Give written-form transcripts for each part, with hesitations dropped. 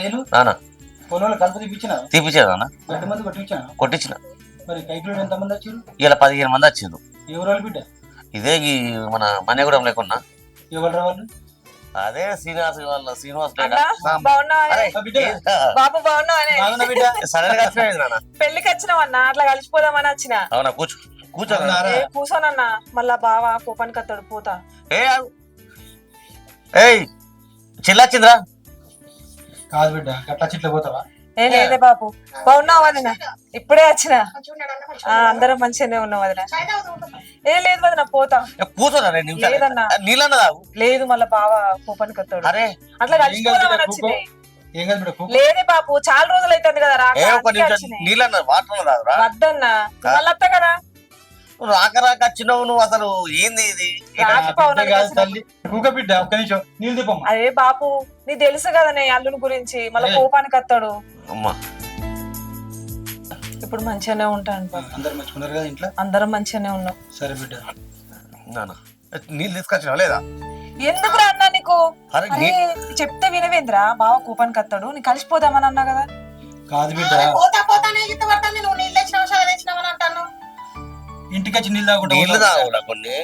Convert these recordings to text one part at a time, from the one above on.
వేలు నాన్న పొలంలో కలుపు తీపించినా తీపిచ్చాను నాన్న. గడ్డి మంది కొట్టించాను. కొట్టించిన. మరి కైకిలో ఎంతమంది వచ్చారు? ఇలా 15 మంది వచ్చిండ్రు. ఎవరు బిడ్డ? ఇదే ఈ మన మన్నెగూడెం లేకున్నా ఎవరు రావాలి? అదే శ్రీనివాస్ వాళ్ళ శ్రీనివాస్ అన్నా, బాగున్నావా? బిడ్డ బాబు బాగున్నావా? బాగున్నా బిడ్డ. సడన్ గా వచ్చినాయి నాన్న. పెళ్లికి వచ్చినావన్నా, అట్లా కలిసిపోదామని వచ్చిన. అవునా కూర్చో కూర్చో నాన్న. అవునా? ఏ కూర్చోనన్నా, మళ్ళా బావా కోపానికి అత్తాడు పోతా. ఏ ఆగు. ఏయ్ చిల్లాచింద్రా. కాదు బిడ్డ, గట్లా చిట్ల పోతావా? ఏ లేదే బాబు, బాగున్నావా వదిన? ఇప్పుడే వచ్చిన. అందరం మంచిగానే ఉన్నాం వదిన. ఏ లేదు వదిన, పోతా. కూర్చోనా 2 నిమిషాలు. లేదన్నా. నీళ్ళన్న తాగు. లేదు, మళ్ళా బావా కోపానికి అత్తాడు. అరే అట్లా కలిసిపోదామని వచ్చింది. ఏం కాదు బిడ్డ, కూకో. లేదే బాబు, చాలా రోజులు అవుతుంది కదా రాక, ఏ ఒక్క అందుకే నిమిషం వచ్చినాయి. నీళ్ళన్న వాటర్ తాగురా. వద్దన్నా, మళ్ళీ అత్త కదా. నువ్వు రాక రాక వచ్చినావు. నువ్వు అసలు ఏంది ఇది? రాత్రి బిడ్డ పౌర్ణమికి కాదు వచ్చినాం. తల్లి. కూక బిడ్డ, ఒక్క నిమిషం నీళ్ళు దీపమ్మ. అరే బాపు, నీ తెలుసు కదా నీ అల్లుని గురించి, మళ్ళీ అరే. కోపానికి అత్తాడు. అమ్మా ఇప్పుడు మంచిగానే ఉంటాను బాబు. అందరు మంచుకున్నారు కదా ఇంట్లో? అందరం మంచిగానే ఉన్నాం. సరే బిడ్డ. నాన్న నీళ్ళు తీసుకొచ్చినావు లేదా? ఎందుకు అన్నా నీకు? అరే అరే చెప్తే వినవేంద్రా, బావ కోపానికి అత్తాడు. నీ కలిసిపోదామని అన్నా కదా. కాదు బిడ్డ, పోతా పోతానే ఈత పడుతుంది. నువ్వు నీళ్ళు తెచ్చినావు, షాయి తెచ్చినావని అంటాను. ఇంటికి వచ్చి నీళ్ళు తాగుకుంటా నీళ్ళు పోతావా? తాగురా కొన్ని.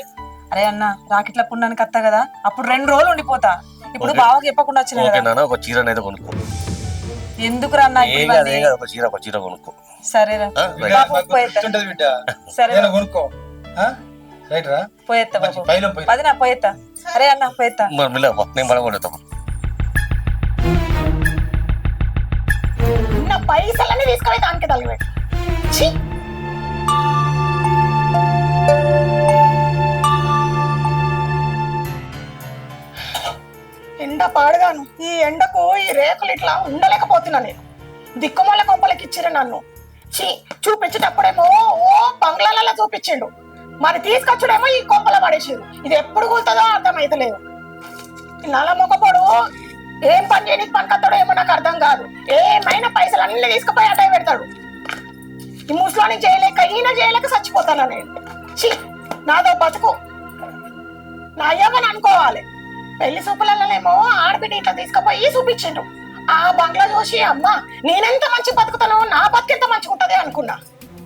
అరే అన్న, రాకెట్ల పుణ్యానికి అత్తా కదా, అప్పుడు 2 రోజులు ఉండిపోతా. ఇప్పుడు ఓకే. బావకి చెప్పకుండా వచ్చిన ఓకే కదా. నాన్న, ఒక చీర అనేది కొనుక్కో. ఎందుకు అన్నా ఏం కాదు ఏం కాదు, ఒక చీర కొనుక్కో. సరేరా ఆ, బిడ్డ, రైట్. మాకు గుర్తుంటది బిడ్డ. సరే నేను కొనుక్కో. ఆ? రైట్ రా. పోయేత్తా మంచి బాబు. పైలో పోయి. పదినా పోయేత్తా. అరే అన్న పోయేత్తా. మరి మెల్లగా నేను పడగొడతాను. నా పైసలన్నీ తీసుకుపోయి దానికి తగిలిపెట్టు. ఛీ! ఎండ పాడుగాను. ఈ ఎండకు ఈ రేకులు ఇట్లా ఉండలేకపోతున్నా నేను. దిక్కుమాల కొంపలకి ఇచ్చిరు నన్ను. చీ, చూపించేటప్పుడేమో ఓ బంగ్లాలలో చూపించిండు, మరి తీసుకొచ్చుడేమో ఈ కొంపల పడేసారు. ఇది ఎప్పుడు కూలుతుందో అర్థమైతలేదు. నల్ల మొక్కపోడు ఏం పని చేయడానికి పనికొస్తాడో ఏమో నాకు అర్థం కాదు. ఏమైనా పైసలు అన్ని తీసుకుపోయి అటే పెడతాడు. ఈ ముసలోని చేయలేక ఈయన చేయలేక చచ్చిపోతాను నేను. ఛీ, నాదో బతుకు. నా అయ్యమని అనుకోవాలి. పెళ్లి చూపులలోనేమో ఆడబిడ్డ ఇట్లా తీసుకుపోయి చూపించిండు. ఆ బంగ్లా చూసి అమ్మ నేనెంత మంచి బతుకుతానో, నా బతుకెంత మంచిగా ఉంటది అనుకున్నా.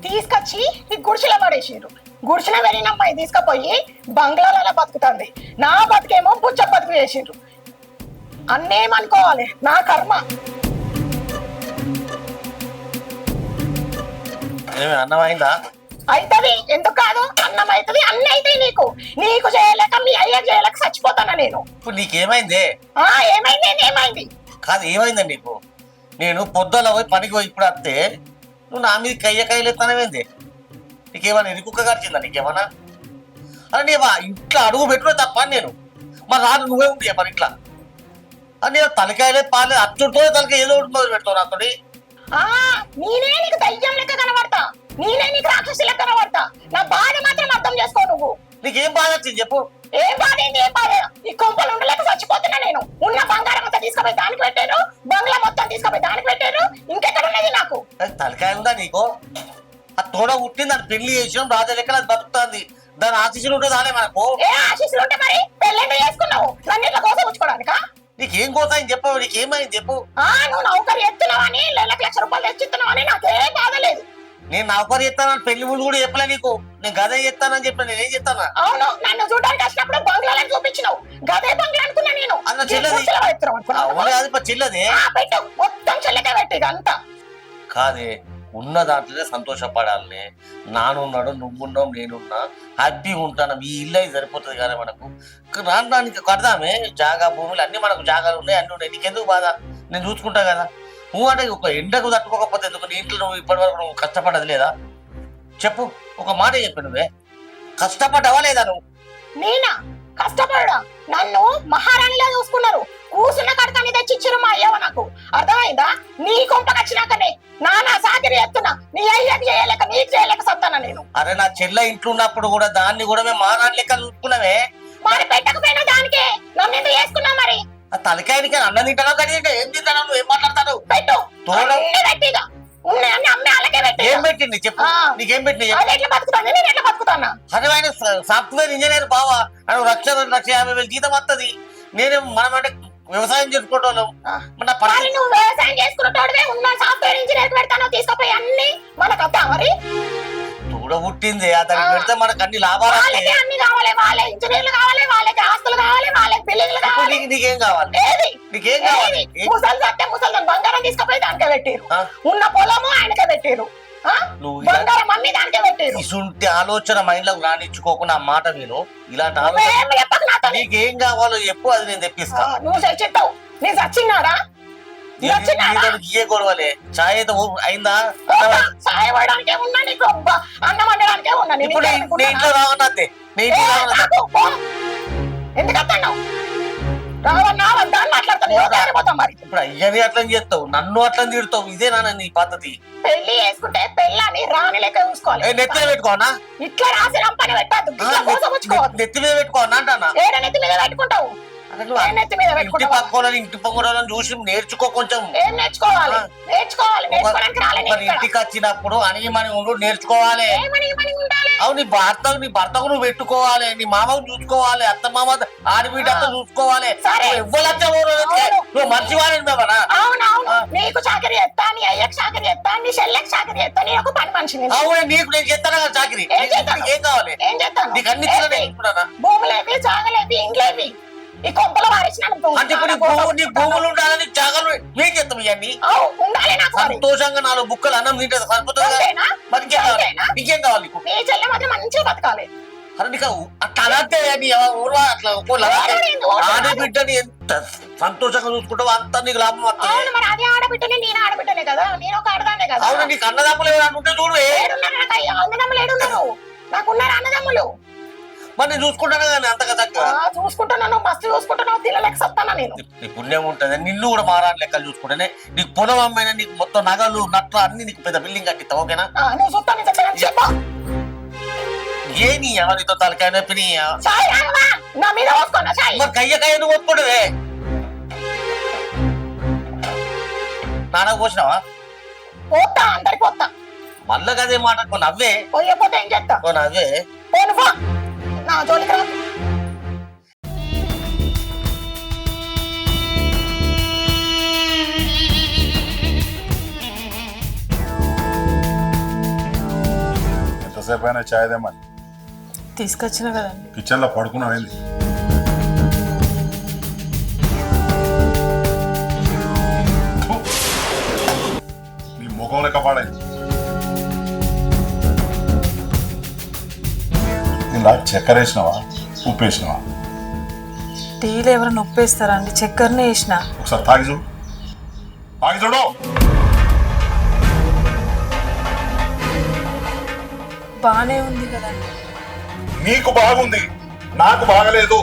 తీసుకొచ్చి ఈ గుడిసెలో పడేసారు. గుడిసెలో వెళ్ళిన అమ్మాయి తీసుకుపోయి బంగ్లాలలో బతుకుతుంది. నా బతుకేమో బుచ్చ బతుకు చేసిండ్రు. అన్నేమనుకోవాలి, నా కర్మ. ఏమి అన్నం అయిందా? అయితది, ఎందుకు కాదు? అన్నం అవుతుంది, అన్ని అవుతాయి. నీకు నీకు చేయలేక మీ అయ్య చేయలేక చచ్చిపోతానా నేను. ఇప్పుడు నీకేమైందే? ఏమైంది? ఏమైంది కాదు ఏమైందండి నీకు? నేను పొద్దుల పోయి పనికి పోయి ఇప్పుడు వస్తే నువ్వు నా మీద కయ్యలు ఎత్తానవేంది? నీకేమన్నా ఎరుకుక్క గడిచిందా నీకేమన్నా? అరే నీ ఇంట్లో అడుగు పెట్టుకో తప్ప నేను మరి రాదు నువ్వే ఉంటే మరి ఇట్లా అని నేను తలకాయలే పాలే అచ్చుతో తలకాయ ఏదో మొదలు పెడతావు నాతోటి. నేనే నీకు దయ్యం లెక్క కనబడతా, నేనే నీకు రాక్షసి లెక్క కనబడతా. నా బాధ మాత్రం అర్థం చేసుకో నువ్వు. నీకేం బాధ వచ్చింది చెప్పు. ఏం బాధ ఏంది? ఏం బాధ? ఈ కొంపలు ఉండలేక చచ్చిపోతున్నా నేను. ఉన్న బంగారం అంతా తీసుకుపోయి దానికి పెట్టారు, బంగ్లా మొత్తం తీసుకుపోయి దానికి పెట్టారు. ఇంకెక్కడ ఉన్నది నాకు? తలకాయ ఉందా నీకు? ఆ తోడ పుట్టింది, దాన్ని పెళ్లి చేసినాం, రాజా లెక్క అది బతుకుతుంది. దాని ఆశీస్సులు ఉంటుంది అలే మనకు. ఏ ఆశీస్సులు ఉంటే మరి పెళ్ళెంత చేసుకున్నావు? నన్ను ఇట్లా కోసం ఉంచుకోవడానికా? నీకేం కోసాయని చెప్పు, నీకేమైంది చెప్పు. నువ్వు నౌకరి ఎత్తున్నావని, లక్ష రూపాయలు తెచ్చిస్తున్నావని నాకేం బాధ లేదు. నేను నౌకరు చెప్తానని పెళ్లి ముందు కూడా చెప్పలే నీకు. నేను గదే చెప్తానని చెప్పిన, నేనేం చెప్తానా? అవును, నన్ను చూడడానికి వచ్చినప్పుడు బంగ్లాలను చూపించినావు. గదే బంగ్లా అనుకున్నా నేను. అన్న చెల్లది అది చెల్లదే పెట్టు, మొత్తం చెల్లకే పెట్టు. ఇదంతా కాదే, ఉన్న దాంట్లోనే సంతోషపడాలని. నానున్నాడు, నువ్వున్నావు, నేనున్నా, హ్యాపీగా ఉంటాను. ఈ ఇల్లు అయితే సరిపోతుంది కానీ మనకు రానికి కడదామే. జాగా భూములు అన్ని మనకు జాగాలు ఉన్నాయి, అన్ని ఉన్నాయి. నీకెందుకు బాధ? నేను చూసుకుంటా కదా. నువ్వు అంటే ఒక ఎండకు తట్టుకోకపోతే ఎందుకు? నీ ఇంట్లో నువ్వు ఇప్పటివరకు నువ్వు కష్టపడదు లేదా చెప్పు? ఒక మాట చెప్పు, నువ్వే కష్టపడ్డావా లేదా నువ్వు? నేనా కష్టపడడా? నన్ను మహారాణిలా చూసుకున్నారు. కూసున్న కడకాన్ని తెచ్చిచ్చారు మా అయ్యవ నాకు. అర్థమైందా? నీ కొంపకి వచ్చినాకనే నానా సాకిరి ఎత్తున్నా. నీ అయ్యకి చేయలేక నీకు చేయలేక సత్తానా నేను. అరే నా చెల్ల ఇంట్లో ఉన్నప్పుడు కూడా దాన్ని కూడా మేము మారాని లెక్క చూసుకున్నామే. మరి పెట్టకపోయినా దానికే నన్ను ఎంత చేసుకున్నా మరి? ఆ తలకాయనికి అన్నం తింటానో కానీ ఏం తింటానో నువ్వు ఏం మాట్లాడతాను? పెట్టు, తోడ పెట్టిగా ఉన్నాయని అమ్మే అలాగే పెట్టి. ఏం పెట్టింది చెప్పు, నీకేం పెట్టింది? ఎట్లా బతుకుతాను నేను? ఎట్లా బతుకుతానా? అదే ఆయన సాఫ్ట్వేర్ ఇంజనీర్ బావా, ఆయన 1,50,000 జీతం వస్తుంది. నేనే మనం అంటే వ్యవసాయం చేసుకోవటం మన మరి నువ్వు వ్యవసాయం చేసుకున్నటోడివే ఉన్న సాఫ్ట్వేర్ ఇంజనీర్ పెడతానో తీసుకుపోయి అన్ని మనకు వద్దా మరి పుట్టింది అతనికి పెడితే మనకు అన్ని లాభాలు వాళ్ళకి అన్ని కావాలి, వాళ్ళే ఇంజనీర్లు కావాలి, వాళ్ళకి ఆస్తులు కావాలి, వాళ్ళకి బిల్డింగ్లు కావాలి. నీకేం కావాలి? ఏది నీకేం కావాలి? ముసలి సత్తే ముసలి బంగారం తీసుకుపోయి దానికే పెట్టారు, ఉన్న పొలము ఆయనకే పెట్టారు, బంగారం అన్ని దానికే పెట్టారు. ఇసుంటి ఆలోచన మైండ్ లో రానిచ్చుకోకుండా ఆ మాట విను. ఇలాంటి ఆలోచన నీకేం కావాలో చెప్పు, అది నేను తెప్పిస్తా. నువ్వు చెప్తావు నేను చచ్చినాడా? ఏ గొడవలే చాయ్ అయితే అయిందా? చాయ్ పడడానికే ఉన్నా, నీకు అన్నం వండడానికే ఉన్నా. ఇప్పుడు నీ ఇంట్లో రావన్నదే, నీ ఇంట్లో ఎందుకు వస్తున్నావు? రావన్నా వద్దా అని మాట్లాడతాను. మరి ఇప్పుడు అయ్యని అట్లా చేస్తావు, నన్ను అట్లా తిడతావు. ఇదేనా నీ పద్ధతి? పెళ్లి చేసుకుంటే పెళ్ళని రాని లెక్క చూసుకోవాలి. నెత్తి మీద పెట్టుకోనా? ఇట్లా రాసి రంపని పెట్టద్దు, నెత్తి మీద పెట్టుకోనా అంటానా? ఏడ నెత్తి మీద పెట్టుకుంటావు? ఇంటి పక్కన ఇంటి పక్కన చూసి నేర్చుకో కొంచెం. ఏం నేర్చుకోవాలి? నేర్చుకోవడానికి రాలేదు. ఇంటికి వచ్చినప్పుడు అనిమని ఉండు, నేర్చుకోవాలి. అవును, నీ భర్తకు నువ్వు పెట్టుకోవాలి, నీ మామకు చూసుకోవాలి, అత్త మామ ఆడబిడ్డ అంతా చూసుకోవాలి. నువ్వు మంచివాడి మేమనా? అవునవును, నీకు చాకరీ ఎత్తా, నీ అయ్యకు చాకరీ ఎత్తా, నీ చెల్లెకి చాకరీ ఎత్తా, నీ ఒక పని మనిషిని. అవును, నీకు నేను చేస్తాను కదా చాకరీ. ఏం కావాలి? ఏం చేస్తాను? నీకు అన్ని భూములేవి, జాగలేవి, ఇండ్లేవి, ఈ కొంపలు వారేసినాను. అంటే ఇప్పుడు నీ భూములు ఉండాలని జాగాలు ఏం చేస్తాం? ఇవన్నీ ఉండాలి. నాకు సంతోషంగా 4 బుక్కలు అన్నం తింటే సరిపోతుంది. ఇంకేం కావాలి? నీ చెల్లె మాత్రం మంచిగా బతకాలి. అరే నీకు అట్లా ఊర్లో అట్లా ఆడబిడ్డని ఎంత సంతోషంగా చూసుకుంటావు అంత నీకు లాభం వస్తుంది. మరి అదే ఆడబిడ్డనే, నేను ఆడబిడ్డనే కదా, నేను ఒక ఆడదానే కదా. అవును, నీకు అన్నదమ్ములు ఎవరైనా ఉంటే చూడు. అన్నదమ్ములు ఏడున్నారు? నాకున్నారు అన్నదమ్ములు. మరి నేను చూసుకుంటాను కానీ అంతగా తగ్గ చూసుకుంటున్నాను, మస్తు చూసుకుంటున్నావు. తినలేక సత్తానా నేను. నీ పుణ్యం ఉంటుంది, నిన్ను కూడా మారాని లెక్కలు చూసుకుంటేనే. నీకు పొలం అమ్మైనా నీకు మొత్తం నగలు నట్లు అన్ని నీకు పెద్ద బిల్డింగ్ కట్టిస్తావు. ఓకేనా? నువ్వు చూస్తాను చెప్పా. ఏ నీ ఎవరితో తలకాయ నొప్పి నా మీద వస్తున్నా. మరి కయ్య నువ్వు ఒప్పుకోవే. నాన్నకు పోసినావా? పోతా, అందరికి పోతా. మళ్ళా కదే మాట నవ్వే. పోయకపోతే ఏం చేస్తా? నవ్వే పోను, నా జోలికి రా. ఎంతసేపు అయినా చాయ్ దేమని తీసుకొచ్చిన కదండి. కిచెన్ లో పడుకున్నావేంది? నీ ముఖం లెక్క పాడైంది. ఇలా చక్కెర వేసినావా, ఉప్పు వేసినావా? టీలో ఎవరైనా ఉప్పేస్తారా అండి? చక్కెరనే వేసిన. ఒకసారి తాగి చూడు, తాగి చూడు. బానే ఉంది కదండి. నీకు బాగుంది, నాకు బాగలేదు.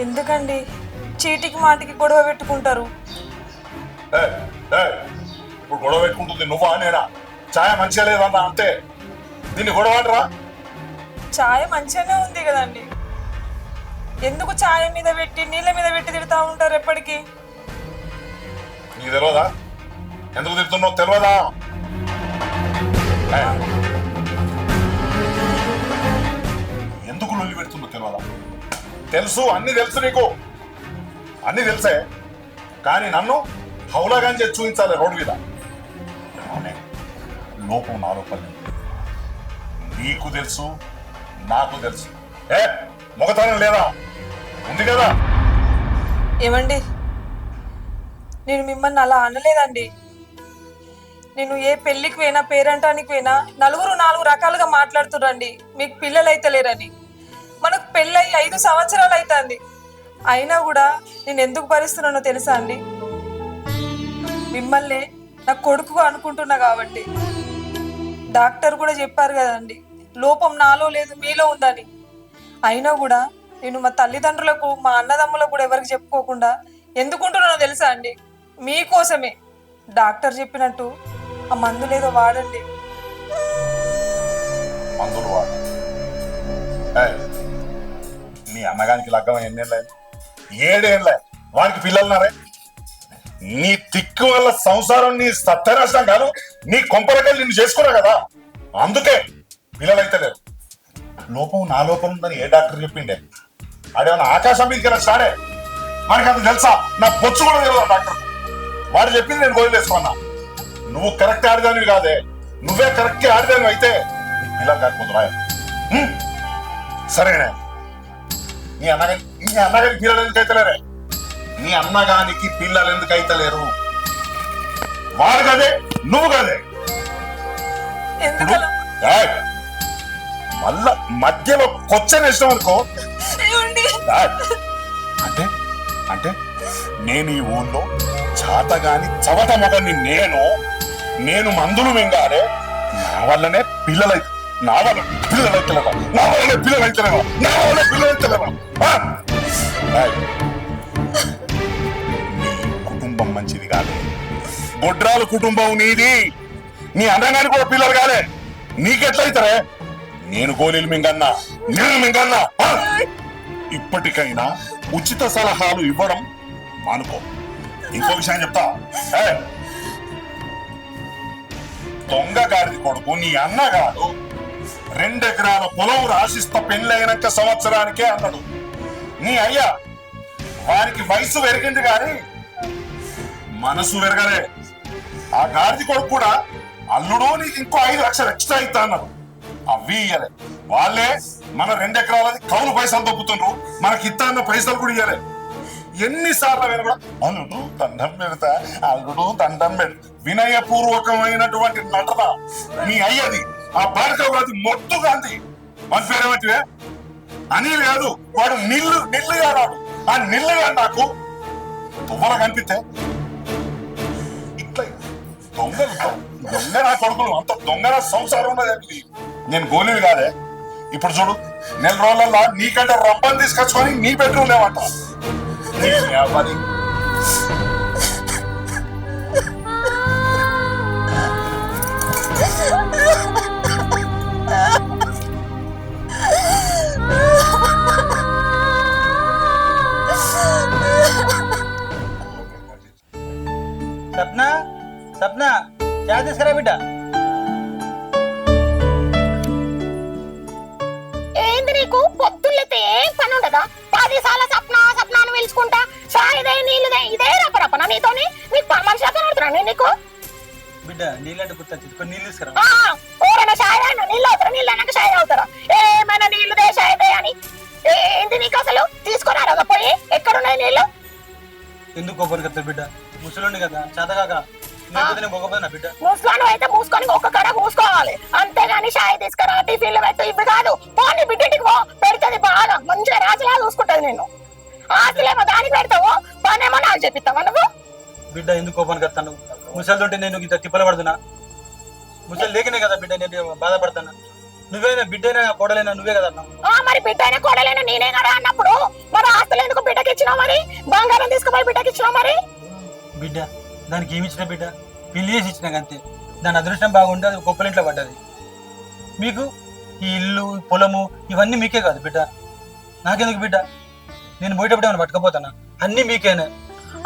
ఎందుకండి చీటికి మాటికి గొడవ పెట్టుకుంటారు? ఇప్పుడు గొడవ పెట్టుకుంటుంది నువ్వా నేనా? ఛాయ మంచిగా లేదన్నా అంతే, దీన్ని గొడవ అంటరా? ఛాయ మంచిగానే ఉంది కదండి, ఎందుకు ఛాయ మీద పెట్టి నీళ్ళ మీద పెట్టి తిడతా ఉంటారు ఎప్పటికీ? నీకు తెలియదా ఎందుకు తిడుతున్నావు? తెలియదా? ఎందుకు లొల్లి పెడుతుందో తెలియదా? తెలుసు, అన్ని తెలుసు, నీకు అన్ని తెలుసే. కానీ నన్ను హౌలాగాని చేసి చూపించాలి రోడ్డు మీద. లోపం నా లోపల నీకు తెలుసు, నాకు తెలుసు. మొగతనం లేదా? ఉంది కదా. ఏమండి, నేను మిమ్మల్ని అలా అనలేదండి. నేను ఏ పెళ్లికి పోయినా, పేరంటానికి పోయినా నలుగురు 4 రకాలుగా మాట్లాడుతురండి. మీకు పిల్లలు అయితే లేరని. మనకు పెళ్ళయి 5 సంవత్సరాలు అవుతుంది. అయినా కూడా నేను ఎందుకు భరిస్తున్నానో తెలుసా అండి? మిమ్మల్ని నా కొడుకు అనుకుంటున్నా కాబట్టి. డాక్టర్ కూడా చెప్పారు కదండి, లోపం నాలో లేదు మీలో ఉందని. అయినా కూడా నేను మా తల్లిదండ్రులకు, మా అన్నదమ్ములకు కూడా ఎవరికి చెప్పుకోకుండా ఎందుకుంటున్నానో తెలుసా అండి? మీకోసమే. డాక్టర్ చెప్పినట్టు ఆ మందులేదో వాడండి. మందులు వాడు. నీ అన్నగానికి లగ్గం ఎన్నేళ్ళ? 7 ఏళ్ళ. వానికి పిల్లలున్నారే? నీ తిక్కు వల్ల సంసారం నీ సత్యనాశనం కాదు. నీ కొంపరకలు నిన్ను చేసుకున్నా కదా, అందుకే పిల్లలైతే లేరు. లోపం నా లోపం ఉందని ఏ డాక్టర్ చెప్పిండే? ఆడేమన్నా ఆకాశం మీదకి వెళ్ళాడే మనకి అంత తెలుసా? నా బొచ్చు కూడా తెలియదు డాక్టర్. వాడు చెప్పింది నేను వదిలేసుకున్నా. నువ్వు కరెక్ట్ ఆడదానివి కాదే, నువ్వే కరెక్ట్ ఆడదానివి అయితే పిల్లలు కాకపోతున్నా. సరేనే, నీ అన్నగారికి పిల్లలు ఎందుకు అయితలేరే? నీ అన్నగానికి పిల్లలు ఎందుకు అయితలేరు? వాడు కదే, నువ్వు కదే. ఎందుకలా ఏయ్, మళ్ళా మధ్యలో కొచ్చని ఇష్టం అనుకో. ఏమండి? ఏయ్, అంటే అంటే నేను ఈ ఊళ్ళో చాతగాని చవట మొగని నేను మందులు మింగారే, నా వల్లనే పిల్లలైతే నా వల్ల పిల్లలైతలేవా? నా వల్లనే పిల్లలైతలేవా? నా వల్ల పిల్లలైతలేవా? నీ కుటుంబం మంచిది కాదు. గొడ్రాల కుటుంబం నీది. నీ అన్నగాని కూడా పిల్లలు కాలే, నీకెట్లయితరే? నేను గోళీలు మింగన్నా, నేను మింగన్నా. ఇప్పటికైనా ఉచిత సలహాలు ఇవ్వడం మానుకో. ఇంకో విషయం చెప్తా, దొంగ గారి కొడుకు నీ అన్నగాడు 2 ఎకరాల పొలం రాసిస్తా పెళ్ళైనాక సంవత్సరానికే అన్నాడు. నీ అయ్యా వారికి వయసు పెరిగింది కానీ మనసు పెరగలే. ఆ గాడిది కొడుకు కూడా అల్లుడు నీకు ఇంకో 5 లక్షలు ఎక్స్ట్రా ఇస్తా అన్నారు. అవి ఇయ్యలే. వాళ్ళే మన 2 ఎకరాలది కౌలు పైసలు దొబ్బుతుండ్రు, మనకి ఇస్తా అన్న పైసలు కూడా ఇయ్యలే. ఎన్నిసార్లు విన కూడా అల్లుడు దండం పెడతా, అల్లుడు దండం పెడతా. వినయపూర్వకమైనటువంటి నటన నీ అయ్యది. ఆ బాలికది మొట్టు గాంధీ మన పేరేమంటే అనిల్ కాదు, వాడు నిల్లుగా రాడు. ఆ నిల్లుగా నాకు తువ్వల కనిపిస్తే ఇట్లా దొంగ నా కొడుకులు అంత దొంగ సంసారం ఉన్నది. నేను గోళీలు కాదే. ఇప్పుడు చూడు, 4 రోజులలో నీకంటే రంపని తీసుకొచ్చుకొని నీ బెడ్రూమ్ లేవంట. సప్నా సప్నా చాయ్ తీసుకురా బిడ్డ. ఏంది నీకు పొద్దున్నైతే ఏం పని ఉండదా? 10 సార్లు సప్నా సప్నా అని పిలుచుకుంటా, చాయ్దే నీళ్ళదే ఇదే రపరపన నీతోని. నీకు మనిషి అక్కడ పడుతున్నా నీకు. బిడ్డ నీళ్ళంటే గుర్తొచ్చింది, కొన్ని నీళ్ళు తీసుకురా. ఎవరైనా చాయ్ అయినా నీళ్ళు అవుతారా? నీళ్ళు అయినాక చాయ్ అవుతారా? ఏమైనా నీళ్ళుదే చాయ్దే అని ఏంది నీకు అసలు? తీసుకురారా పోయి, ఎక్కడున్నాయి నీళ్ళు? ఎందుకు కొబ్బరి కదా బిడ్డ, ముసలుండి కదా చేతగాక గొప్పపోయినా బిడ్డ. ముసలాను అయితే మూసుకొని ఒక్క కడ కూసుకోవాలి, అంతేగాని చాయ్ తీసుకురా టిఫిన్లు పెట్టు ఇవి కాదు. పోనీ బిడ్డటికి పో, పెడుతుంది బాగా మంచిగా రాజులా చూసుకుంటది నేను. ఆస్తులేమో దానికి పెడతావు, పనేమో నాకు చెప్పిస్తావా నువ్వు? బిడ్డ ఎందుకు కోపానికి వస్తాను? ముసలితోంటే నేను ఇంత తిప్పలు పడుతున్నా? ముసలి లేకనే కదా బిడ్డ నేను బాధపడతాను. నువ్వేనా బిడ్డైనా కోడలైనా నువ్వే కదా అన్నావు. మరి బిడ్డ అయినా కోడలైనా నేనే కదా అన్నప్పుడు మరి ఆస్తులు ఎందుకు బిడ్డకి ఇచ్చినావు? మరి బంగారం తీసుకుపోయి బిడ్డకి ఇచ్చినావు? మరి బిడ్డ దానికి ఏమి ఇచ్చిన బిడ్డ? పెళ్లి చేసి ఇచ్చినాక అంతే. దాని అదృష్టం బాగుంటే అది గొప్పలింట్లో పడ్డది. మీకు ఈ ఇల్లు పొలము ఇవన్నీ మీకే కాదు బిడ్డ, నాకెందుకు బిడ్డ? నేను పోయేటప్పుడు ఏమైనా పట్టుకపోతానా? అన్ని మీకేనే.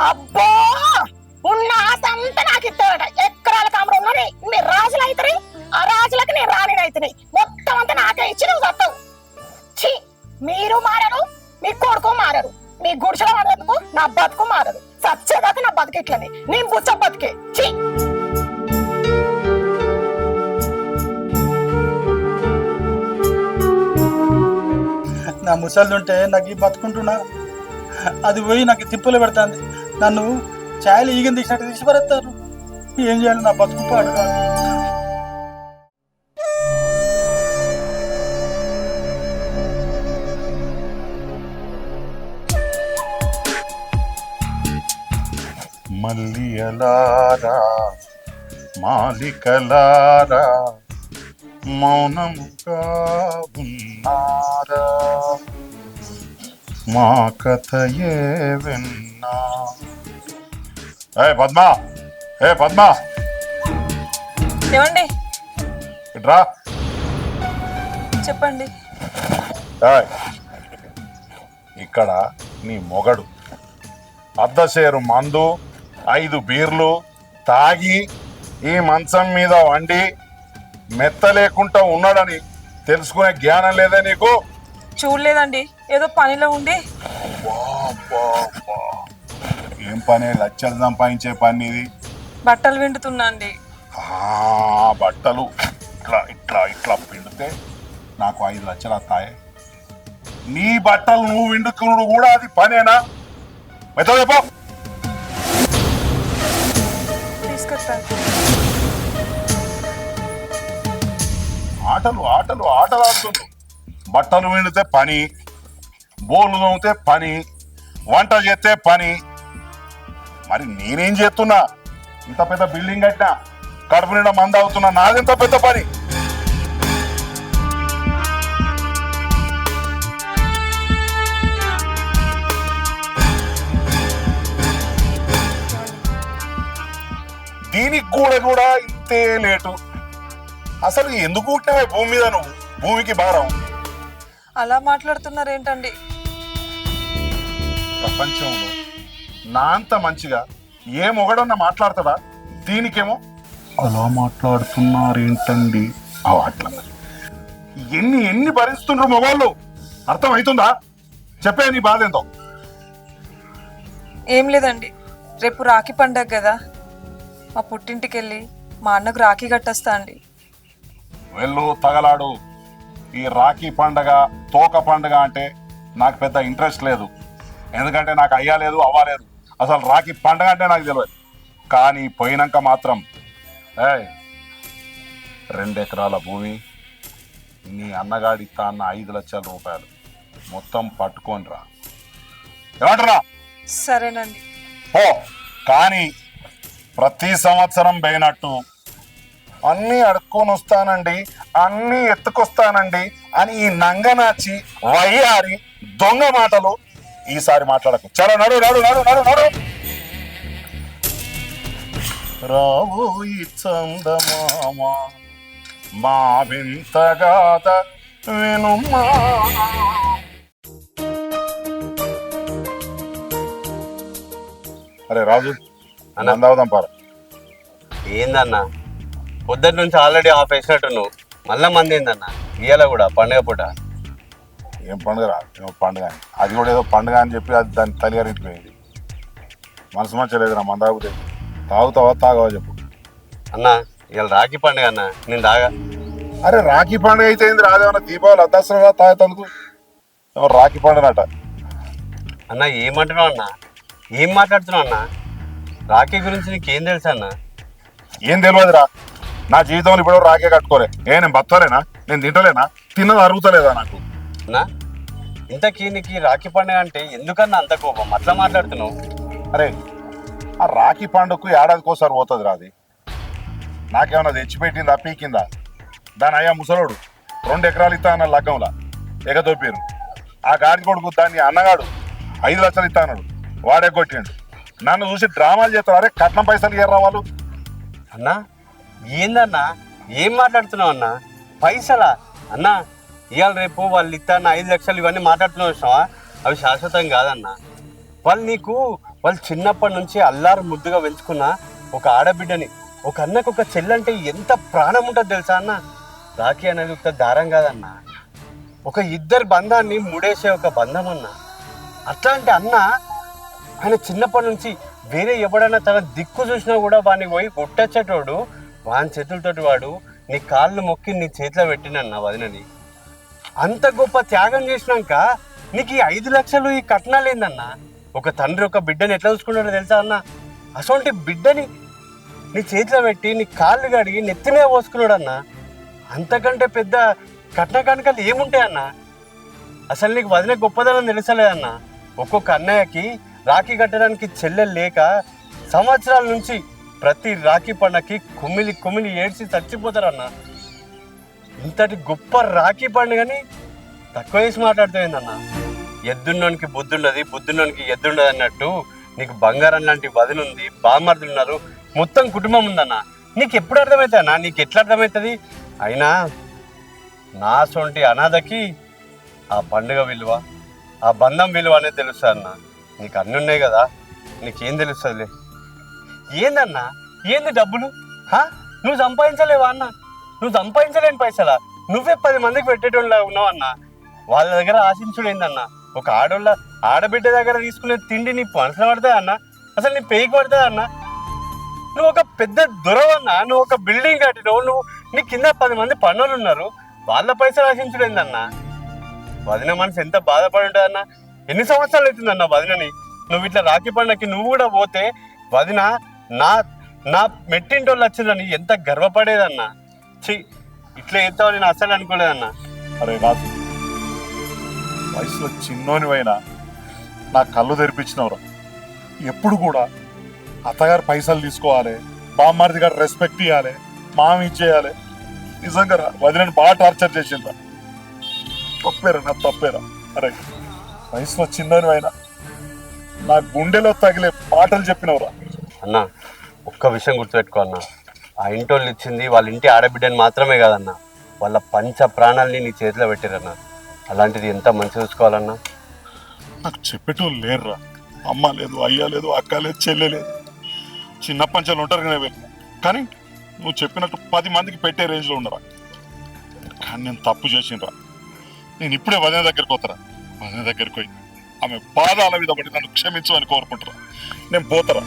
అబ్బో, ఉన్న ఆశ అంతా నాకు ఇస్తాడట. ఎకరాల కామరు ఉన్నది, మీరు రాజులు అవుతారు, ఆ రాజులకి నేను రాణి అవుతున్నాయి. మొత్తం అంతా నాకే ఇచ్చి నువ్వు చస్తావు. ఛీ, మీరు మారరు, మీ కొడుకు మారరు. మీ గుడిసెల మారేందుకు నా బతుకు మారదు. సచ్చేదాకా నా బతికిట్లని నేను బుచ్చ బతికే. ఛీ, నా ముసలి ఉంటే నాకు బతుకుంటున్నా, అది పోయి నాకు తిప్పులు పెడతాంది. నన్ను ఛాయలు ఈగని తీసినట్టు తీసి పడేస్తారు. ఏం చేయాలి? నా బతుకు పాడు కాదు. మల్లియలారా మాలికలారా మౌనముగా ఉన్నారా, మా కథయే విన్నా. పద్మా, పద్మా ఏమండి? ఇట్రా. చెప్పండి. ఇక్కడ నీ మొగడు అర్ధసేరు మందు 5 బీర్లు తాగి ఈ మంచం మీద వండి మెత్త లేకుండా ఉన్నాడని తెలుసుకునే జ్ఞానం లేదా నీకు? చూడలేదండి. ఏదో పనిలో ఉండి ఏం పని? లక్షలు సంపాదించే పని ఇది. బట్టలు విండుతున్నా అండి. బట్టలు ఇట్లా ఇట్లా ఇట్లా పిండితే నాకు 5 లక్షలు వస్తాయి. నీ బట్టలు నువ్వు విండుకున్నాడు కూడా అది పనేనా? మెతో చెప్పు. తీసుకొస్తాను. ఆటలు ఆటలు ఆటలు ఆడుతుండ్రు. బట్టలు విండితే పని, బోర్లు తోమితే పని, వంట చేస్తే పని. మరి నేనేం చేస్తున్నా? ఇంత పెద్ద బిల్డింగ్ కట్టినా, కడుపు నిండా మంద అవుతున్నా, నాదెంత పెద్ద పని? దీనికి కూడా ఇంతే లేటు. అసలు ఎందుకు పుట్టినావే భూమి మీద నువ్వు? భూమికి భారం. అలా మాట్లాడుతున్నారు ఏంటండి? ప్రపంచంలో నా అంత మంచిగా ఏ మొగడన్నా మాట్లాడతాడా? దీనికేమో అలా మాట్లాడుతున్నారేంటండి? అట్లా ఎన్ని ఎన్ని భరిస్తుండ్రు మొగోళ్ళు. అర్థం అవుతుందా? చెప్పే నీ బాధ ఏందో. ఏం లేదండి, రేపు రాఖీ పండగ కదా, మా పుట్టింటికి వెళ్ళి మా అన్నకు రాఖీ కట్టేస్తా అండి. వెళ్ళు తగలాడు. ఈ రాఖీ పండగ, తోక పండగ అంటే నాకు పెద్ద ఇంట్రెస్ట్ లేదు. ఎందుకంటే నాకు అయ్యలేదు, అవ్వలేదు. అసలు రాఖీ పండగ అంటే నాకు తెలియదు. కానీ పోయినాక మాత్రం 2 ఎకరాల భూమి, నీ అన్నగాడి ఇస్తా అన్న 5 లక్షల రూపాయలు మొత్తం పట్టుకొని రా. ఏమంటారా? సరేనండి. ఓ కానీ ప్రతి సంవత్సరం పోయినట్టు అన్నీ అడుక్కొని వస్తానండి, అన్నీ ఎత్తుకొస్తానండి అని ఈ నంగనాచి వయ్యారి దొంగ మాటలు ఈసారి మాట్లాడకు. చాలా నడు నడు నడు నడు నడు. రాబోయి చందమామ మా వింతగాథ వినుమా. అరే రాజు, అందావుదాం పార. ఏందన్నా పొద్దుటి నుంచి ఆల్రెడీ ఆఫ్ వేసినట్టు నువ్వు మళ్ళా మంది ఏందన్నా ఇయ్యాల కూడా పండుగ పూట? ఏం పండుగ రా? ఏమో పండుగ అని, అది కూడా ఏదో పండుగ అని చెప్పి అది దాన్ని తలిగారిపోయింది. మనసు మంచలేదురా, మన తాగుతుంది. తాగుతావా తాగవా చెప్పు. అన్నా ఇవాళ రాఖీ పండుగ అన్నా, నేను తాగా. అరే రాఖీ పండుగ అయితే ఏంది? రాదేమన్నా దీపావళి దసరా తాగుతందుకు రాఖీ పండుగ అట. అన్నా ఏమంటున్నావు అన్నా? ఏం మాట్లాడుతున్నావు అన్నా? రాఖీ గురించి నీకేం తెలుసు అన్నా? ఏం తెలియదురా, నా జీవితంలో ఇప్పుడు రాఖీ కట్టుకోలే. నేను బతలేనా? నేను తింటలేనా? తిన్నది అరుగుతలేదా నాకు? అన్నా ఇంతకీ నీకు రాఖీ పండుగ అంటే ఎందుకన్నా అంత కోపం? అట్లా మాట్లాడుతున్నావు? అరే ఆ రాఖీ పండుగకు ఏడాదికోసారి పోతుంది రాది. నాకేమన్నా తెచ్చిపెట్టిందా పీకిందా? దాని అయ్యా ముసలోడు 2 ఎకరాలు ఇస్తా అన్న లగ్గంలా ఎగదొప్పారు. ఆ గాడి కొడుకు దాన్ని అన్నగాడు 5 లక్షలు ఇస్తా అన్నాడు, వాడే కొట్టిండు. నన్ను చూసి డ్రామాలు చేస్తారు. అరే కట్నం పైసలు ఏర్రా వాళ్ళు. అన్నా ఏందన్నా ఏం మాట్లాడుతున్నావు అన్నా? పైసలా అన్నా? ఇవాళ రేపు వాళ్ళు ఇస్తాన్న 5 లక్షలు ఇవన్నీ మాట్లాడుతున్నావు చూసినావా? అవి శాశ్వతం కాదన్నా. వాళ్ళు చిన్నప్పటి నుంచి అల్లారు ముద్దుగా పెంచుకున్న ఒక ఆడబిడ్డని, ఒక అన్నకు ఒక చెల్లంటే ఎంత ప్రాణం ఉంటుంది తెలుసా అన్న? రాఖీ అనేది ఒక దారం కాదన్నా, ఒక ఇద్దరి బంధాన్ని ముడేసే ఒక బంధం అన్న. అట్లాంటి అన్న ఆయన చిన్నప్పటి నుంచి వేరే ఎవడన్నా తన దిక్కు చూసినా కూడా వాడిని పోయి కొట్టచ్చేటోడు, వాని చేతులతోటి వాడు నీ కాళ్ళు మొక్కి నీ చేతిలో పెట్టినన్న వదినని. అంత గొప్ప త్యాగం చేసినాక నీకు ఈ 5 లక్షలు ఈ కట్నాలు ఏందన్నా? ఒక తండ్రి ఒక బిడ్డని ఎట్లా చూసుకుంటాడో తెలుసా అన్న? అసలు బిడ్డని నీ చేతిలో పెట్టి నీ కాళ్ళు కడిగి నెత్తినే పోసుకున్నాడు అన్న. అంతకంటే పెద్ద కట్న కానుకలు ఏముంటాయన్నా? అసలు నీకు వదిన గొప్పదనం తెలుసలేదన్న. ఒక్కొక్క అన్నయ్యకి రాఖీ కట్టడానికి చెల్లెలు లేక సంవత్సరాల నుంచి ప్రతి రాఖీ పండుగకి కుమిలి కుమిలి ఏడ్చి చచ్చిపోతారన్న. ఇంతటి గొప్ప రాఖీ పండుగని తక్కువ వేసి మాట్లాడుతుందన్న. ఎద్దున్నోనికి బుద్ధుండదు, బుద్ధున్నోనికి ఎద్దుండదు అన్నట్టు నీకు బంగారం లాంటి వదినుంది, బామర్దులు ఉన్నారు, మొత్తం కుటుంబం ఉందన్న. నీకు ఎప్పుడు అర్థమవుతాయన్నా? నీకు ఎట్లా అర్థమవుతుంది? అయినా నా సొంటి అనాథకి ఆ పండుగ విలువ, ఆ బంధం విలువ అనేది తెలుస్తుంది అన్న. నీకు అన్నీ ఉన్నాయి కదా, నీకేం తెలుస్తుందిలే. ఏందన్నా ఏంది డబ్బులు? నువ్వు సంపాదించలేవా అన్న? నువ్వు సంపాదించలేని పైసలా? నువ్వే 10 మందికి పెట్టేటోళ్ళ ఉన్నావన్నా. వాళ్ళ దగ్గర ఆశించుడు ఏందన్నా? ఒక ఆడబిడ్డ దగ్గర తీసుకునే తిండి నీ పనసలు పడతాయి అన్న? అసలు నీ పేయికి పడతాయి అన్న? నువ్వు ఒక పెద్ద దొరవన్నా, నువ్వు ఒక బిల్డింగ్ కట్టినావు, నువ్వు నీ కింద 10 మంది పనులు ఉన్నారు, వాళ్ళ పైసలు ఆశించలేదన్నా. వదిన మనసు ఎంత బాధపడి ఉంటుందన్నా. ఎన్ని సంవత్సరాలు అవుతుందన్న వదినని నువ్వు ఇట్లా రాఖీ పండగకి నువ్వు కూడా పోతే వదిన నా మెట్టింటోళ్ళు వచ్చిందని ఎంత గర్వపడేదన్నా. ఛీ, ఇట్లా చేస్తావు నేను అసలు అనుకోలేదన్నా. అరే రాజు, వయసులో చిన్నోనివైనా నా కళ్ళు తెరిపించినవరా. ఎప్పుడు కూడా అత్తగారు పైసలు తీసుకోవాలి, బామ్మర్ది గారు రెస్పెక్ట్ ఇవ్వాలి, మామ ఇచ్చేయాలి. నిజంగా వదిలేని బాగా టార్చర్ చేసిండ్రా. తప్పేరా, నా తప్పేరా. అరే వయసులో చిన్నోనివైనా నా గుండెలో తగిలే పాటలు చెప్పినవరా. అన్న ఒక్క విషయం గుర్తుపెట్టుకో అన్న, ఆ ఇంటోళ్ళు ఇచ్చింది వాళ్ళ ఇంటి ఆడబిడ్డని మాత్రమే కాదన్న, వాళ్ళ పంచ ప్రాణాలని నీ చేతిలో పెట్టారన్న. అలాంటిది ఎంత మంచి చూసుకోవాలన్నా. నాకు చెప్పేటోళ్ళు లేరురా. అమ్మ లేదు, అయ్య లేదు, అక్క లేదు, చెల్లె లేదు. చిన్న పంచాలు ఉంటారు కదా వెళ్ళిన. కానీ నువ్వు చెప్పినట్టు 10 మందికి పెట్టే రేంజ్లో ఉండరా. కానీ నేను తప్పు చేసిండ్రా. నేను ఇప్పుడే వదిన దగ్గరికి పోతారా. వదిన దగ్గరికి పోయి ఆమె పాదాల మీద పడి నన్ను క్షమించు అని కోరుకుంటారా. నేను పోతారా.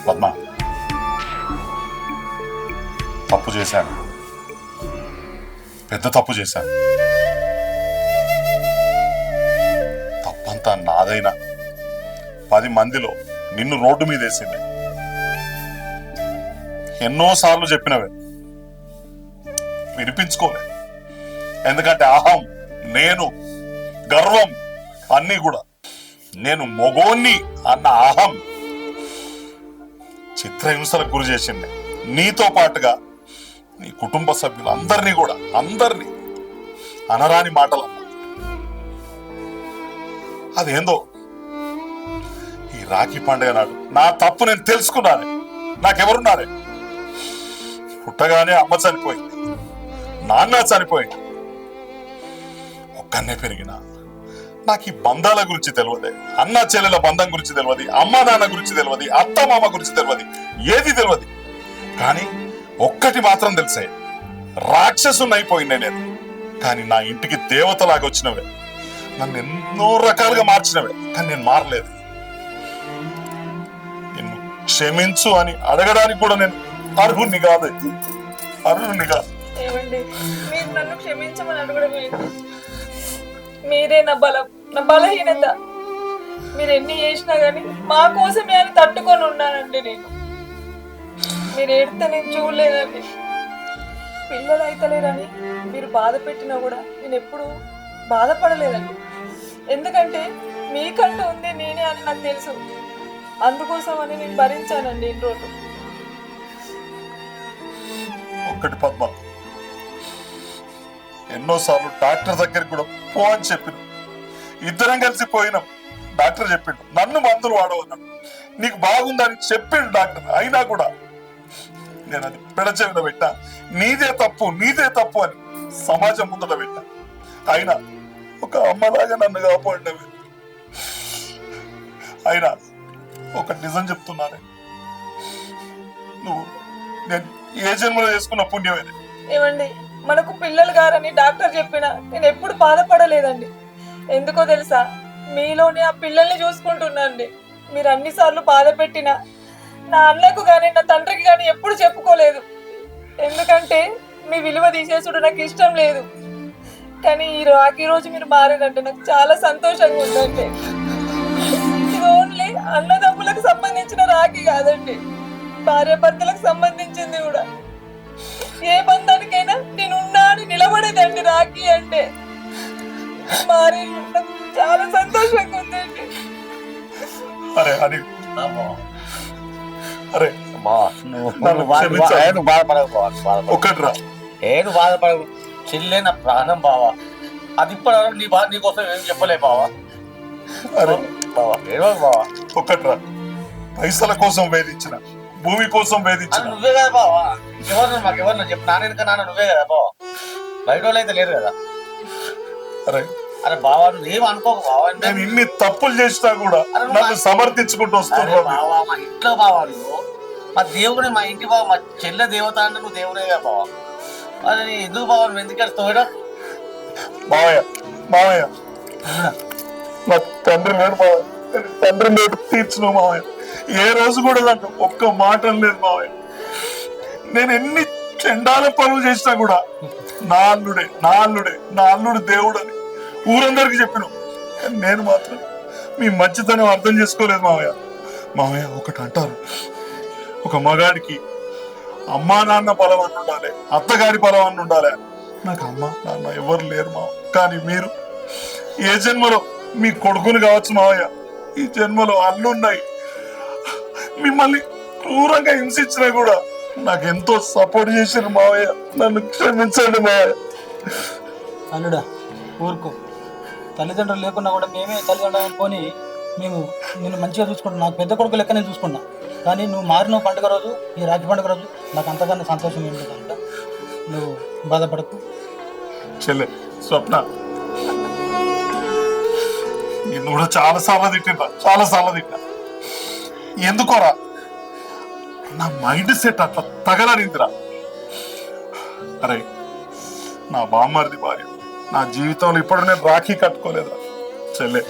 పద్మ, తప్పు చేశాను, పెద్ద తప్పు చేశాను. తప్పంతా నాదైనా 10 మందిలో నిన్ను రోడ్డు మీద వేసింది. ఎన్నోసార్లు చెప్పినవే వినిపించుకోలే. ఎందుకంటే అహం, నేను, గర్వం అన్నీ కూడా. నేను మొగోన్ని అన్న అహం చిత్రహింసలకు గురి చేసింది. నీతో పాటుగా నీ కుటుంబ సభ్యులు అందరినీ కూడా, అందరినీ అనరాని మాటలు అన్నా. అదేందో ఈ రాఖీ పండుగ నాడు నా తప్పు నేను తెలుసుకున్నానే. నాకెవరున్నారే? పుట్టగానే అమ్మ చనిపోయింది, నాన్న చనిపోయింది, ఒక్కనే పెరిగినా. నాకు ఈ బంధాల గురించి తెలియదు, అన్న చెల్లెల బంధం గురించి తెలియదు, అమ్మ నాన్న గురించి తెలియదు, అత్త మామ గురించి తెలియదు, ఏది తెలియదు. కానీ ఒక్కటి మాత్రం తెలిసే, రాక్షసుని అయిపోయిందే నేను. కానీ నా ఇంటికి దేవతలాగా వచ్చినవే. నన్ను ఎన్నో రకాలుగా మార్చినవే, కానీ నేను మారలేదు. నిన్ను క్షమించు అని అడగడానికి కూడా నేను అర్హుణ్ణి కాదు, అర్హుణ్ణి కాదు. ఏమండి మీరు నన్ను క్షమించమని అడగడం ఏంటి? మీరే నా బలం, నా బలహీనత. మీరు ఎన్ని చేసినా గానీ మా కోసమే అని తట్టుకొని ఉన్నానండి నేను. మీరు ఏడితే నేను చూడలేదండి. పిల్లలు అయితలేరని మీరు బాధ పెట్టినా కూడా నేను ఎప్పుడు బాధపడలేదండి. ఎందుకంటే మీకంటూ ఉంది నేనే అని నాకు తెలుసు. అందుకోసం అని నేను భరించానండి ఇన్ని రోజులు. ఒక్కటి పద్మ, ఎన్నోసార్లు డాక్టర్ దగ్గరికి కూడా పో అని చెప్పిన, ఇద్దరం కలిసి పోయినాం. డాక్టర్ చెప్పిండు నన్ను మందులు వాడవన్నాడు, నీకు బాగుందని చెప్పిండు డాక్టర్. అయినా కూడా నేను అది పెడచెవిన పెట్టా, నీదే తప్పు నీదే తప్పు అని సమాజం ముందట పెట్టా. అయినా ఒక అమ్మలాగా నన్ను కాపాడినవి. అయినా ఒక నిజం చెప్తున్నానే, నువ్వు నేను ఏ జన్మలో చేసుకున్న పుణ్యమేనే. ఏమండి మనకు పిల్లలు గారని డాక్టర్ చెప్పినా నేను ఎప్పుడు బాధపడలేదండి. ఎందుకో తెలుసా, మీలోనే ఆ పిల్లల్ని చూసుకుంటున్నాండి. మీరు అన్నిసార్లు బాధ పెట్టినా నా అన్నకు కానీ నా తండ్రికి కానీ ఎప్పుడు చెప్పుకోలేదు. ఎందుకంటే మీ విలువ తీసేసుడు నాకు ఇష్టం లేదు. కానీ ఈ రోజు మీరు మారేనంటే నాకు చాలా సంతోషంగా ఉందండి. ఇది ఓన్లీ అన్నదమ్ములకు సంబంధించిన రాఖీ కాదండి, భార్యాభర్తలకు సంబంధించింది కూడా. ఏ బంధానికైనా నేను ఉన్నా అని నిలబడేదండి రాఖీ అంటే. మారే నాకు చాలా సంతోషంగా ఉందండి. అరే అని అరే ఒక్కట్రా, ఏడు బాధపడవు. చెల్లె నా ప్రాణం బావా. అది ఇప్పటివరకు నీ బాధ నీకోసం ఏం చెప్పలే బావా. అరే బావా ఏడవకు బావా. ఒక్కట్రా, పైసల కోసం వేధించిన, భూమి కోసం వేధించిన నువ్వే కదా బావా. ఎవరు మాకు ఎవరు చెప్పు, నాన్న నాన్న నువ్వే కదా బావా. బయట వాళ్ళు అయితే లేరు కదా. అరే అరే బావా నువ్వు ఏం అనుకోకు బావా. నేను ఇన్ని తప్పులు చేసినా కూడా నన్ను సమర్థించుకుంటూ వస్తున్నా బావా. మా ఇంట్లో బావా నువ్వు, మా దేవుని, మా ఇంటి బావ, మా చెల్లె దేవత అంటే నువ్వు దేవుడే కదా బావా. అది ఎందుకు బావా నువ్వు ఎందుకంటే తోయడా. మావయ్య మావయ్య నా తండ్రి లేడు మావయ్య, తండ్రి లేడు తీర్చును మావయ్య. ఏ రోజు కూడా నాకు ఒక్క మాట లేదు మావయ్య. నేను ఎన్ని చెండాల పనులు చేసినా కూడా నా అల్లుడే నా అల్లుడే నా అల్లుడు దేవుడు అని ఊరందరికి చెప్పిన. నేను మాత్రం మీ మంచితనం అర్థం చేసుకోలేదు మావయ్య. మావయ్య ఒకటి అంటారు, ఒక మగాడికి అమ్మా నాన్న బలం అని ఉండాలి, అత్తగారి బలం అని ఉండాలి. నాకు అమ్మ నాన్న ఎవరు లేరు మావ. కానీ మీరు ఏ జన్మలో మీ కొడుకుని కావచ్చు మావయ్య, ఈ జన్మలో అల్లున్నాయి. మిమ్మల్ని క్రూరంగా హింసించినా కూడా నాకు ఎంతో సపోర్ట్ చేశారు మావయ్య. నన్ను క్షమించండి మావయ్య. అల్లుడా ఊరుకో, తల్లిదండ్రులు లేకున్నా కూడా మేమే తల్లిదండ్రులు అనుకొని మేము నేను మంచిగా చూసుకుంటాం. నాకు పెద్ద కొడుకు లెక్క నేను చూసుకున్నా. కానీ నువ్వు మారిన పండుగ రోజు, ఈ రాఖీ పండుగ రోజు నాకు అంతకన్నా సంతోషం ఏం లేదంట. నువ్వు బాధపడకు. చెల్లె స్వప్న, నిన్ను కూడా చాలా సార్లు తిట్టినా. ఎందుకోరా, నా మైండ్ సెట్ అట్లా తగలడిందిరా. అరే నా బామ్మర్ది భార్య, నా జీవితంలో ఇప్పుడు నేను రాఖీ కట్టుకోలేదురా. చెల్లె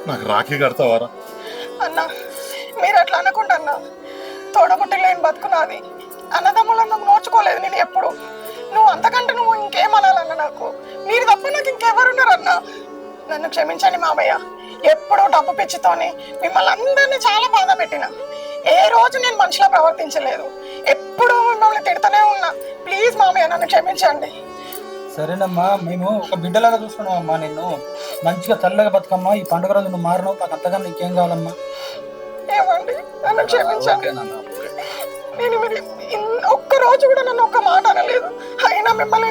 నాకు రాఖీ కడతావారా? అన్నా మీరు అట్లా అనకుండా అన్నా, తోడబుట్టి లేని బతుకున్నది. అన్నదమ్ములను నువ్వు నోచుకోలేదు నేను ఎప్పుడు. నువ్వు అంతకంటే నువ్వు ఇంకేమనాలన్నా నాకు. మీరు తప్ప నాకు ఇంకెవరున్నారన్నా. నన్ను క్షమించండి మామయ్య. ఎప్పుడూ డబ్బు పిచ్చితోని మిమ్మల్ని అందరినీ చాలా బాధ పెట్టిన. ఏ రోజు నేను మనిషిలా ప్రవర్తించలేదు. ఎప్పుడూ మిమ్మల్ని తిడుతూనే ఉన్నా. ప్లీజ్ మామయ్య నన్ను క్షమించండి. సరేనమ్మా, మేము ఒక బిడ్డలాగా చూసుకున్నామమ్మా. నిన్ను మంచిగా చల్లగా బతుకమ్మా. ఈ పండుగ రోజు నువ్వు మారినావు, నాకు అంతకన్నా ఇంకేం కావాలమ్మా. ఏమండి నన్ను క్షమించండి. నేను మీరు ఒక్క రోజు కూడా నన్ను ఒక్క మాట అనలేదు. అయినా మిమ్మల్ని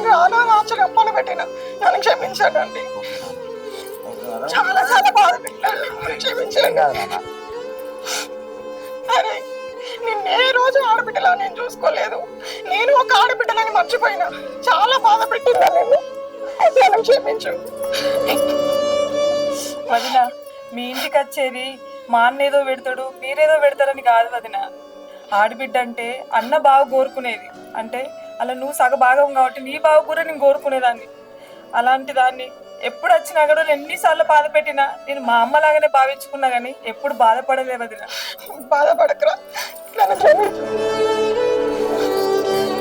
రాచలు అప్పాలు పెట్టిన. నన్ను క్షమించండి. చాలా చాలా బాధ పెట్టండి. క్షమించండి. అరే నిన్నే రోజు ఆడబిడ్డలా నేను చూసుకోలేదు. నేను ఒక ఆడబిడ్డలని మర్చిపోయినా. చాలా బాధ పెట్టిందా నేను. క్షమించు వదిన. మీ ఇంటికి వచ్చేది మా అన్న ఏదో పెడతాడు మీరేదో పెడతారని కాదు వదిన. ఆడబిడ్డ అంటే అన్న బాగా కోరుకునేది. అంటే అలా నువ్వు సగ భాగం కాబట్టి నీ బాగా కూడా నేను కోరుకునేదాన్ని. అలాంటి దాన్ని ఎప్పుడు వచ్చినా కూడా నేను ఎన్నిసార్లు బాధ పెట్టినా నేను మా అమ్మలాగానే భావించుకున్నా గానీ ఎప్పుడు బాధపడలే వదిన. బాధపడకరా, నన్ను క్షమించు.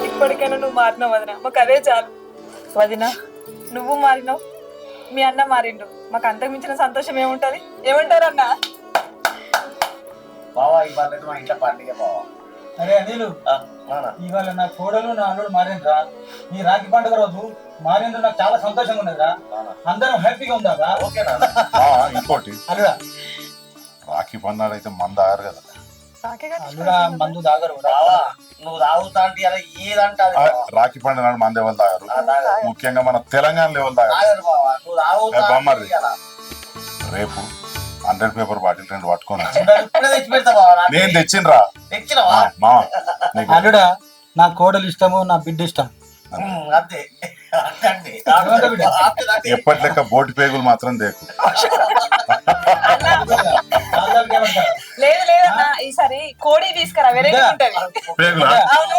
ఇప్పటికైనా నువ్వు మారినావు వదిన, మాకు అదే చాలు. వదిన నువ్వు మారినావు, మీ అన్న మారిండు, మాకు అంతకు మించిన సంతోషం ఏముంటది? ఏమంటారు అన్న? బావా ఇవాళ మా ఇంట్లో పండుగ బావా. అరే అనిలు, నాన్న ఇవాళ నా కోడలు నా అల్లుడు మారిండ్రా. ఈ రాఖీ పండుగ రోజు మారిండ్రు, నాకు చాలా సంతోషంగా ఉన్నదిరా. అందరం హ్యాపీగా ఉందారా? ఓకేనా? ఇంకోటి అల్లుడా, రాఖీ పన్నాడు అయితే మంద ఆరు కదా. అల్లుడా మందు తాగరు. బావా నువ్వు తాగుతా అంటే ఇలా ఏదంటే అది బావా. రాఖీ పండుగ నాడు మంద ఎవరు తాగారు? తాగరు. ముఖ్యంగా మన తెలంగాణ లెవెల్ తాగారు. తాగరు బావా, నువ్వు తాగుతా బామ్మర్ది. అంటే ఇలా. రేపు 100 పేపర్ బాటిల్ 2 పట్టుకొని వచ్చి. ఇప్పుడే తెచ్చి పెడతా బావా నాకు. నేను తెచ్చిండ్రా తెచ్చినవా? మామ నీకు అల్లుడా, నా కోడలు ఇష్టము, నా బిడ్డ ఇష్టం. అంతే అంతే ఏమంటావు బిడ్డ? అంతే. ఎప్పటి లెక్క బోటి పేగులు మాత్రం దేకు. తాతలకి ఏమంటారు? లేదు లేదన్నా, ఈసారి కోడి తీసుకురా, వెరైటీ ఉంటది. పేగులా అవును.